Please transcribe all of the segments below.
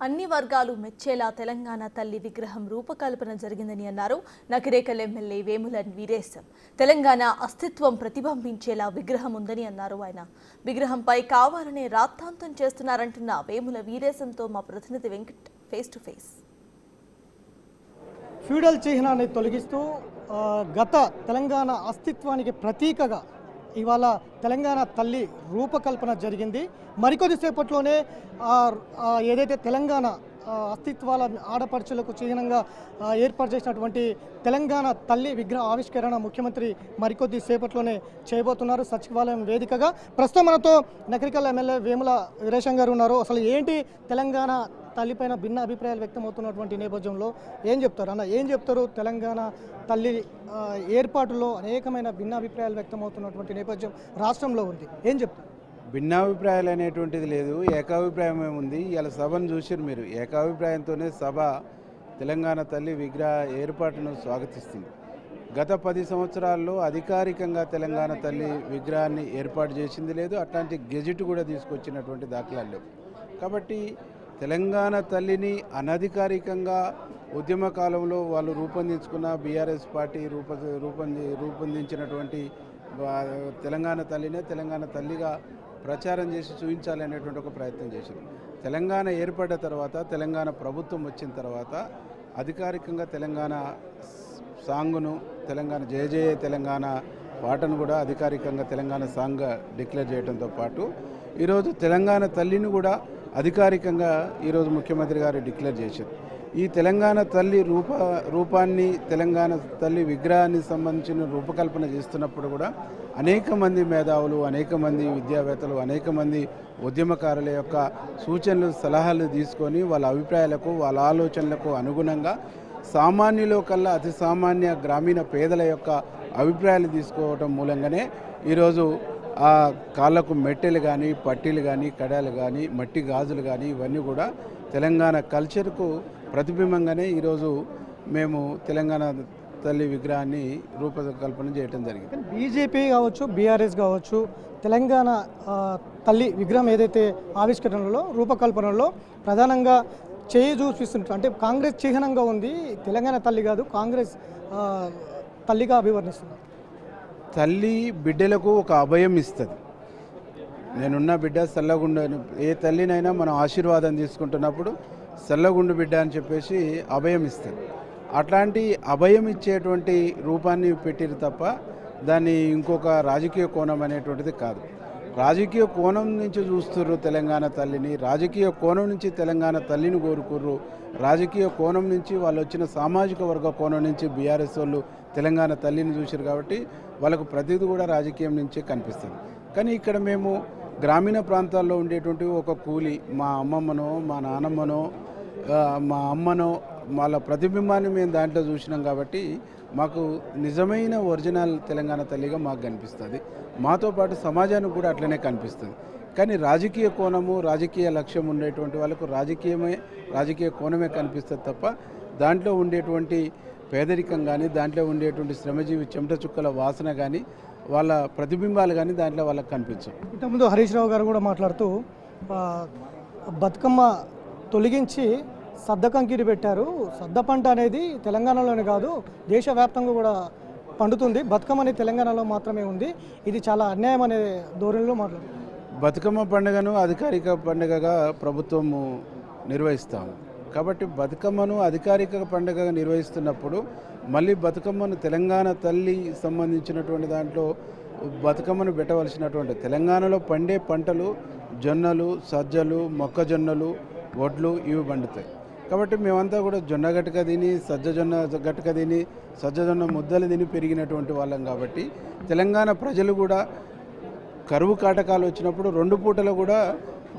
అన్ని వర్గాలు మెచ్చేలా తెలంగాణ తల్లి విగ్రహం రూపకల్పన జరిగిందని అన్నారు నకిరేకల్ ఎమ్మెల్యే వేముల వీరేశం. తెలంగాణ అస్తిత్వం ప్రతిబింబించేలా విగ్రహం ఉందని అన్నారు. ఆయన విగ్రహంపై కావాలనే రాద్ధాంతం చేస్తున్నారంటున్న వేముల వీరేశంతో మా ప్రతినిధి Venkat face to face. Feudal చిహ్నాన్ని తొలగిస్తూ గత తెలంగాణ అస్తిత్వానికి ప్రతీకగా ఇవాళ తెలంగాణ తల్లి రూపకల్పన జరిగింది. మరికొద్దిసేపట్లోనే ఏదైతే తెలంగాణ అస్తిత్వాల ఆడపడుచులకు చిహ్నంగా ఏర్పాటు చేసినటువంటి తెలంగాణ తల్లి విగ్రహ ఆవిష్కరణ ముఖ్యమంత్రి మరికొద్ది సేపట్లోనే చేయబోతున్నారు సచివాలయం వేదికగా. ప్రస్తుతం మనతో నకిరేకల్ ఎమ్మెల్యే వేముల వీరేశం గారు ఉన్నారు. అసలు ఏంటి తెలంగాణ తల్లిపైన భిన్న అభిప్రాయాలు వ్యక్తమవుతున్నటువంటి నేపథ్యంలో ఏం చెప్తారు అన్న? ఏం చెప్తారు? తెలంగాణ తల్లి ఏర్పాటులో అనేకమైన భిన్న అభిప్రాయాలు వ్యక్తమవుతున్నటువంటి నేపథ్యం రాష్ట్రంలో ఉంది. ఏం చెప్తారు? భిన్నాభిప్రాయాలు అనేటువంటిది లేదు, ఏకాభిప్రాయమే ఉంది. ఇలా సభను చూసారు మీరు. ఏకాభిప్రాయంతోనే సభ తెలంగాణ తల్లి విగ్రహ ఏర్పాటును స్వాగతిస్తుంది. గత 10 సంవత్సరాల్లో అధికారికంగా తెలంగాణ తల్లి విగ్రహాన్ని ఏర్పాటు చేసింది లేదు, అట్లాంటి గెజెట్ కూడా తీసుకొచ్చినటువంటి దాఖలాలు లేవు. కాబట్టి తెలంగాణ తల్లిని అనధికారికంగా ఉద్యమ కాలంలో వాళ్ళు రూపొందించుకున్న బీఆర్ఎస్ పార్టీ రూపొందించినటువంటి తెలంగాణ తల్లినే తెలంగాణ తల్లిగా ప్రచారం చేసి చూపించాలనేటువంటి ఒక ప్రయత్నం చేశారు. తెలంగాణ ఏర్పడ్డ తర్వాత, తెలంగాణ ప్రభుత్వం వచ్చిన తర్వాత అధికారికంగా తెలంగాణ సాంగ్ను, తెలంగాణ జయ జయ తెలంగాణ పాటను కూడా అధికారికంగా తెలంగాణ సాంగ్గా డిక్లేర్ చేయడంతో పాటు ఈరోజు తెలంగాణ తల్లిని కూడా అధికారికంగా ఈరోజు ముఖ్యమంత్రి గారు డిక్లేర్ చేశారు. ఈ తెలంగాణ తల్లి రూపాన్ని, తెలంగాణ తల్లి విగ్రహాన్ని సంబంధించిన రూపకల్పన చేస్తున్నప్పుడు కూడా అనేక మంది మేధావులు, అనేక మంది విద్యావేత్తలు, అనేక మంది ఉద్యమకారుల యొక్క సూచనలు, సలహాలు తీసుకొని వాళ్ళ అభిప్రాయాలకు, వాళ్ళ ఆలోచనలకు అనుగుణంగా సామాన్యులో కల్లా అతి సామాన్య గ్రామీణ పేదల యొక్క అభిప్రాయాలు తీసుకోవటం మూలంగానే ఈరోజు ఆ కాళ్ళకు మెట్టెలు కానీ, పట్టీలు కానీ, కడాలు కానీ, మట్టి గాజులు కానీ ఇవన్నీ కూడా తెలంగాణ కల్చర్కు ప్రతిబింబంగానే ఈరోజు మేము తెలంగాణ తల్లి విగ్రహాన్ని రూపకల్పన చేయడం జరిగింది. బీజేపీ కావచ్చు, బీఆర్ఎస్ కావచ్చు, తెలంగాణ తల్లి విగ్రహం ఏదైతే ఆవిష్కరణలో, రూపకల్పనలో ప్రధానంగా చేయి చూపిస్తుంటారు. అంటే కాంగ్రెస్ చిహ్నంగా ఉంది, తెలంగాణ తల్లి కాదు, కాంగ్రెస్ తల్లిగా అభివర్ణిస్తున్నారు. తల్లి బిడ్డలకు ఒక అభయం ఇస్తుంది. నేనున్న బిడ్డ చల్లగుండు, ఏ తల్లినైనా మనం ఆశీర్వాదం తీసుకుంటున్నప్పుడు చల్లగుండు బిడ్డ అని చెప్పేసి అభయం ఇస్తుంది. అట్లాంటి అభయం ఇచ్చేటువంటి రూపాన్ని పెట్టిరు తప్ప దాన్ని ఇంకొక రాజకీయ కోణం అనేటువంటిది కాదు. రాజకీయ కోణం నుంచి చూస్తుర్రు తెలంగాణ తల్లిని, రాజకీయ కోణం నుంచి తెలంగాణ తల్లిని కోరుకుర్రు, రాజకీయ కోణం నుంచి వాళ్ళు వచ్చిన సామాజిక వర్గ కోణం నుంచి బీఆర్ఎస్ వాళ్ళు తెలంగాణ తల్లిని చూసారు. కాబట్టి వాళ్ళకు ప్రతిదీ కూడా రాజకీయం నుంచే కనిపిస్తుంది. కానీ ఇక్కడ మేము గ్రామీణ ప్రాంతాల్లో ఉండేటువంటి ఒక కూలి, మా అమ్మమ్మనో, మా నానమ్మనో, మా అమ్మనో, వాళ్ళ ప్రతిబింబాన్ని మేము దాంట్లో చూసినాం. కాబట్టి మాకు నిజమైన ఒరిజినల్ తెలంగాణ తల్లిగా మాకు కనిపిస్తుంది. మాతో పాటు సమాజానికి కూడా అట్లనే కనిపిస్తుంది. కానీ రాజకీయ కోణము, రాజకీయ లక్ష్యం ఉండేటువంటి వాళ్ళకు రాజకీయ కోణమే కనిపిస్తుంది తప్ప దాంట్లో ఉండేటువంటి పేదరికం కానీ, దాంట్లో ఉండేటువంటి శ్రమజీవి చెమట చుక్కల వాసన కానీ, వాళ్ళ ప్రతిబింబాలు కానీ దాంట్లో వాళ్ళకి కనిపించవు. ఇంతకుముందు హరీష్ రావు గారు కూడా మాట్లాడుతూ బతుకమ్మ తొలగించి సద్దకంకిరి పెట్టారు. సద్ద పంట అనేది తెలంగాణలోనే కాదు, దేశవ్యాప్తంగా కూడా పండుతుంది. బతుకమ్మ అనేది తెలంగాణలో మాత్రమే ఉంది, ఇది చాలా అన్యాయం అనే ధోరణిలో మాట్లాడుతుంది. బతుకమ్మ పండుగను అధికారిక పండుగగా ప్రభుత్వము నిర్వహిస్తాము. కాబట్టి బతుకమ్మను అధికారిక పండుగగా నిర్వహిస్తున్నప్పుడు మళ్ళీ బతుకమ్మను తెలంగాణ తల్లి సంబంధించినటువంటి దాంట్లో బతుకమ్మను పెట్టవలసినటువంటి, తెలంగాణలో పండే పంటలు జొన్నలు, సజ్జలు, మొక్కజొన్నలు, వడ్లు ఇవి పండుతాయి. కాబట్టి మేమంతా కూడా జొన్న గట్క తిని, సజ్జజొన్న గట్క తిని, సజ్జజొన్న ముద్దలు తిని పెరిగినటువంటి వాళ్ళం. కాబట్టి తెలంగాణ ప్రజలు కూడా కరువు కాటకాలు వచ్చినప్పుడు 2 పూటలు కూడా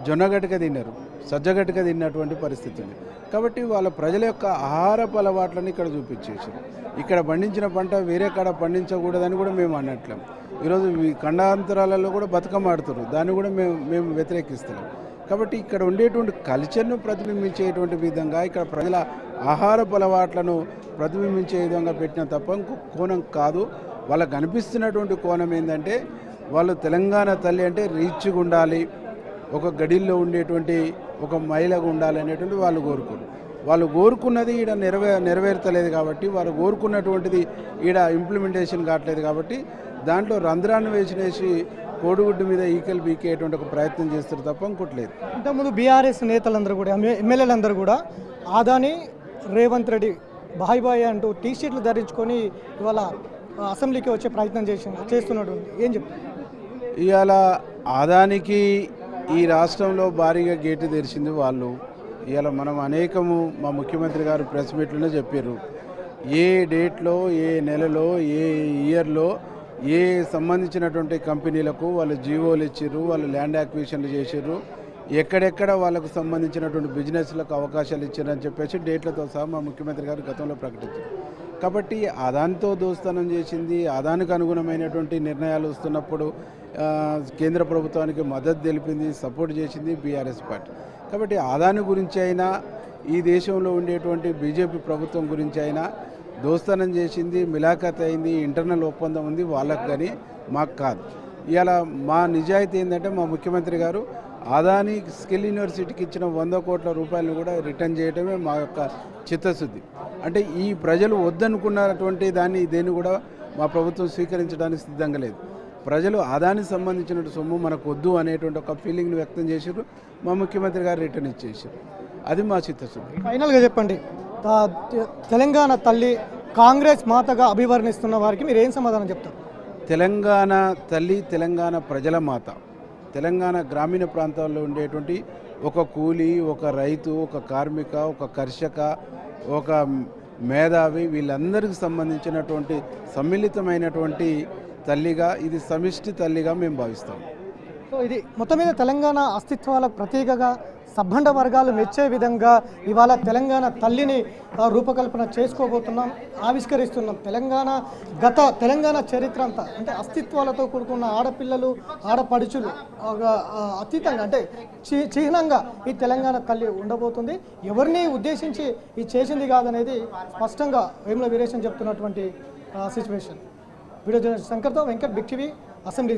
జొన్న గట్క తిన్నారు, సజ్జగట్క తిన్నటువంటి పరిస్థితి ఉంది. కాబట్టి వాళ్ళ ప్రజల యొక్క ఆహారపు అలవాట్లని ఇక్కడ చూపించేసారు. ఇక్కడ పండించిన పంట వేరే కాడ పండించకూడదని కూడా మేము అన్నట్లేం. ఈరోజు ఈ ఖండాంతరాలలో కూడా బతుకమ్మ ఆడుతారు, దాన్ని కూడా మేము వ్యతిరేకిస్తున్నాం. కాబట్టి ఇక్కడ ఉండేటువంటి కల్చర్ను ప్రతిబింబించేటువంటి విధంగా, ఇక్కడ ప్రజల ఆహారపు అలవాట్లను ప్రతిబింబించే విధంగా పెట్టిన తప్ప ఇంకొక కోణం కాదు. వాళ్ళకు కనిపిస్తున్నటువంటి కోణం ఏంటంటే వాళ్ళు తెలంగాణ తల్లి అంటే రీచ్గా ఉండాలి, ఒక గడిల్లో ఉండేటువంటి ఒక మహిళగా ఉండాలనేటువంటి వాళ్ళు కోరుకోరు. వాళ్ళు కోరుకున్నది ఈడ నెరవేర్తలేదు కాబట్టి, వాళ్ళు కోరుకున్నటువంటిది ఈడ ఇంప్లిమెంటేషన్ కావట్లేదు కాబట్టి దాంట్లో రంధ్రాన్ని వేసి కోడిగుడ్డు మీద ఈకలు బీకేటువంటి ఒక ప్రయత్నం చేస్తారు తప్ప ఇంకోట్లేదు. ఇంతకుముందు బీఆర్ఎస్ నేతలందరూ కూడా ఎమ్మెల్యేలందరూ కూడా ఆదాని రేవంత్ రెడ్డి బాయ్ బాయ్ అంటూ టీ షర్ట్లు ధరించుకొని ఇవాళ అసెంబ్లీకి వచ్చే ప్రయత్నం చేస్తున్నాడు. ఏం చెప్తారు? ఇవాళ ఆదానికి ఈ రాష్ట్రంలో భారీగా గేటు తెరిచింది వాళ్ళు. ఇవాళ మనం అనేకము మా ముఖ్యమంత్రి గారు ప్రెస్ మీట్లోనే చెప్పారు, ఏ డేట్లో, ఏ నెలలో, ఏ ఇయర్లో ఏ సంబంధించినటువంటి కంపెనీలకు వాళ్ళు జీవోలు ఇచ్చారు, వాళ్ళు ల్యాండ్ యాక్విజిషన్లు చేశారు, ఎక్కడెక్కడ వాళ్ళకు సంబంధించినటువంటి బిజినెస్లకు అవకాశాలు ఇచ్చారని చెప్పేసి డేట్లతో సహా మా ముఖ్యమంత్రి గారు గతంలో ప్రకటించారు. కాబట్టి అదానితో దోస్తానం చేసింది, అదానికి అనుగుణమైనటువంటి నిర్ణయాలు వస్తున్నప్పుడు కేంద్ర ప్రభుత్వానికి మద్దతు తెలిపింది, సపోర్ట్ చేసింది బీఆర్ఎస్ పార్టీ. కాబట్టి అదాని గురించి అయినా, ఈ దేశంలో ఉండేటువంటి బీజేపీ ప్రభుత్వం గురించి అయినా దోస్తానం చేసింది, మిలాఖత్ అయింది, ఇంటర్నల్ ఒప్పందం ఉంది వాళ్ళకు, కానీ మాకు కాదు. ఇవాళ మా నిజాయితీ ఏంటంటే మా ముఖ్యమంత్రి గారు అదాని స్కిల్ యూనివర్సిటీకి ఇచ్చిన 100 కోట్ల రూపాయలను కూడా రిటర్న్ చేయడమే మా యొక్క చిత్తశుద్ధి. అంటే ఈ ప్రజలు వద్దనుకున్నటువంటి దేన్ని కూడా మా ప్రభుత్వం స్వీకరించడానికి సిద్ధంగా లేదు. ప్రజలు అదానికి సంబంధించిన సొమ్ము మనకు వద్దు అనేటువంటి ఒక ఫీలింగ్ని వ్యక్తం చేశారు. మా ముఖ్యమంత్రి గారు రిటర్న్ ఇచ్చేసారు. అది మా చిత్తశుద్ధి. ఫైనల్గా చెప్పండి, తెలంగాణ తల్లి కాంగ్రెస్ మాతగా అభివర్ణిస్తున్న వారికి మీరు ఏం సమాధానం చెప్తారు? తెలంగాణ తల్లి తెలంగాణ ప్రజల మాత. తెలంగాణ గ్రామీణ ప్రాంతాల్లో ఉండేటువంటి ఒక కూలీ, ఒక రైతు, ఒక కార్మిక, ఒక కర్షక, ఒక మేధావి, వీళ్ళందరికీ సంబంధించినటువంటి సమ్మిళితమైనటువంటి తల్లిగా, ఇది సమిష్టి తల్లిగా మేము భావిస్తాం. సో ఇది మొత్తం మీద తెలంగాణ అస్తిత్వాలకు ప్రతీకగా సబ్బండ వర్గాలు మెచ్చే విధంగా ఇవాళ తెలంగాణ తల్లిని రూపకల్పన చేసుకోబోతున్నాం, ఆవిష్కరిస్తున్నాం. తెలంగాణ చరిత్ర అంతా అంటే అస్తిత్వాలతో కూడుకున్న ఆడపిల్లలు, ఆడపడుచులు అతీతంగా అంటే చిహ్నంగా ఈ తెలంగాణ తల్లి ఉండబోతుంది. ఎవరిని ఉద్దేశించి ఇది చేసింది కాదనేది స్పష్టంగా వేముల వీరేశం చెప్తున్నటువంటి సిచ్యువేషన్. వీడియో జర్నలిస్ట్ శంకర్తో వెంకట్, బిగ్ టీవీ, అసెంబ్లీ.